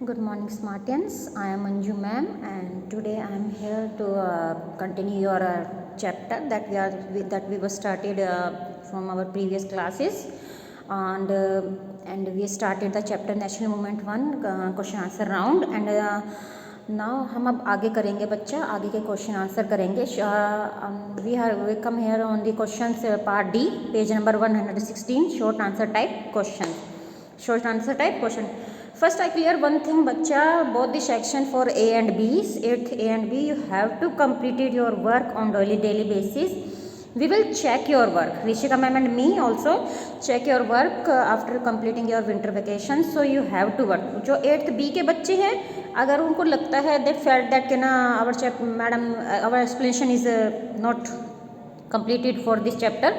Good morning, Smartians. I am Anju ma'am, and today I am here to continue your chapter that we were started from our previous classes, and we started the chapter National Movement 1 question answer round, and now हम अब आगे करेंगे बच्चा आगे के question answer करेंगे. We come here on the questions part D, page number 116, short answer type question. First, I clear one thing, bacha. Both the section for A and B, 8th A and B, you have to complete your work on daily basis. We will check your work. Rishika ma'am and me also check your work after completing your winter vacation. So you have to work. जो 8th B के बच्चे हैं, अगर उनको लगता है they felt that कि ना our explanation is not completed for this chapter,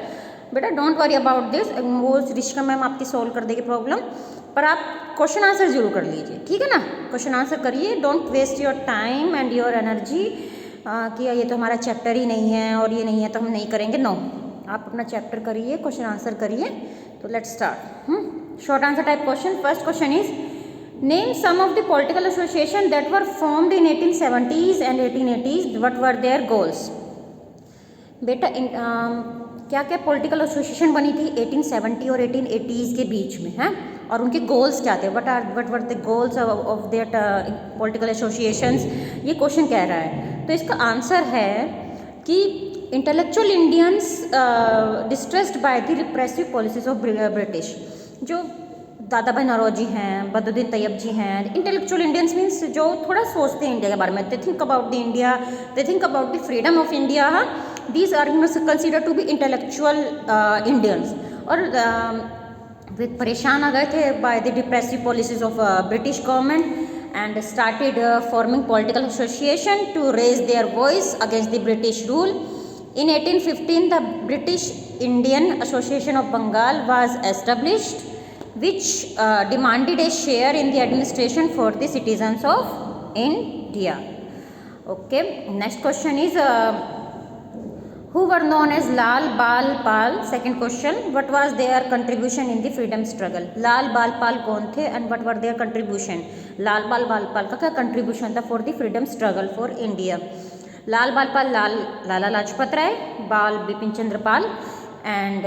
बेटा डोंट वरी अबाउट दिस. वो ऋषिका मैम आपकी सॉल्व कर देगी प्रॉब्लम, पर आप क्वेश्चन आंसर जरूर कर लीजिए, ठीक है ना. क्वेश्चन आंसर करिए, don't waste your time and your energy कि ये तो हमारा चैप्टर ही नहीं है और ये नहीं है तो हम नहीं करेंगे. नो, आप अपना चैप्टर करिए, क्वेश्चन आंसर करिए. तो let's start. Short answer type question. First question is name some of the political association that were formed in 1870s and 1880s. What were their goals. बेटा क्या क्या पॉलिटिकल एसोसिएशन बनी थी 1870 और 1880s के बीच में, हैं, और उनके गोल्स क्या थे. What were the goals of that political associations. ये क्वेश्चन कह रहा है. तो इसका आंसर है कि intellectual Indians distressed by the repressive policies of British. जो दादा भाई नौरोजी हैं, बदरुद्दीन तैयब जी हैं. इंटेलेक्चुअल इंडियंस मीन्स जो थोड़ा सोचते हैं इंडिया के बारे में. They think about the India, they think about the freedom of India. These are considered to be intellectual Indians. और परेशान आ गए थे by the depressive policies of British government and started forming political association to raise their voice against the British rule. In 1815, the British Indian Association of Bengal was established, which demanded a share in the administration for the citizens of India. Okay, next question is who were known as Lal Bal Pal. Second question, what was their contribution in the freedom struggle. Lal Bal Pal कौन थे and what were their contribution. लाल बाल पाल का क्या contribution था for the freedom struggle for India. लाल बाल पाल लाला लाजपत राय, बाल Bipin Chandra Pal, and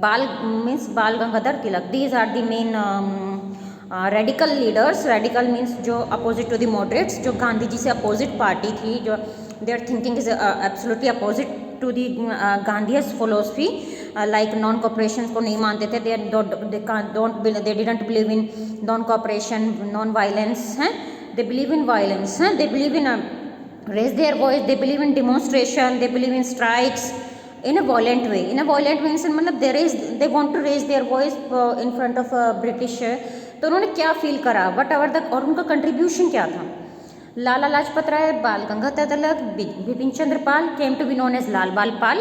बाल means बाल Gangadhar Tilak. These are the main radical leaders. Radical means जो opposite to the moderates, जो गांधी जी से opposite party थी, जो their thinking is absolutely opposite to the Gandhi's philosophy. Like non-cooperation को नहीं मानते थे. They didn't believe in non-cooperation, non-violence. They believe in violence. They believe in raise their voice. They believe in demonstration. They believe in strikes in a violent way. In a violent way मतलब they want to raise their voice in front of British. तो उन्होंने क्या feel करा, what ever the, और उनका contribution क्या था. लाला लाजपत राय, बाल Gangadhar Tilak, Bipin Chandra Pal came to be known as Lal Bal Pal.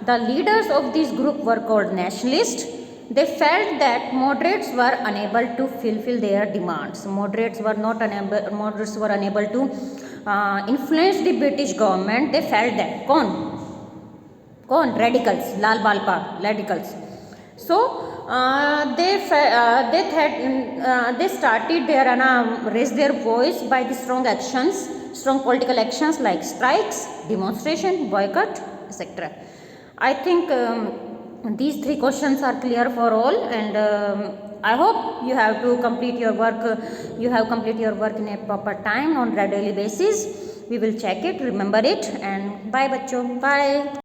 The leaders of this group were called nationalists. They felt that moderates were unable to fulfill their demands. Moderates were unable to influence the British government. They felt that कौन radicals, Lal Bal Pal radicals. So they started raise their voice by the strong political actions like strikes, demonstration, boycott, etc. I think these three questions are clear for all, and I hope you have to complete your work. You have completed your work in a proper time on a daily basis. We will check it, remember it, and bye bachcho, bye.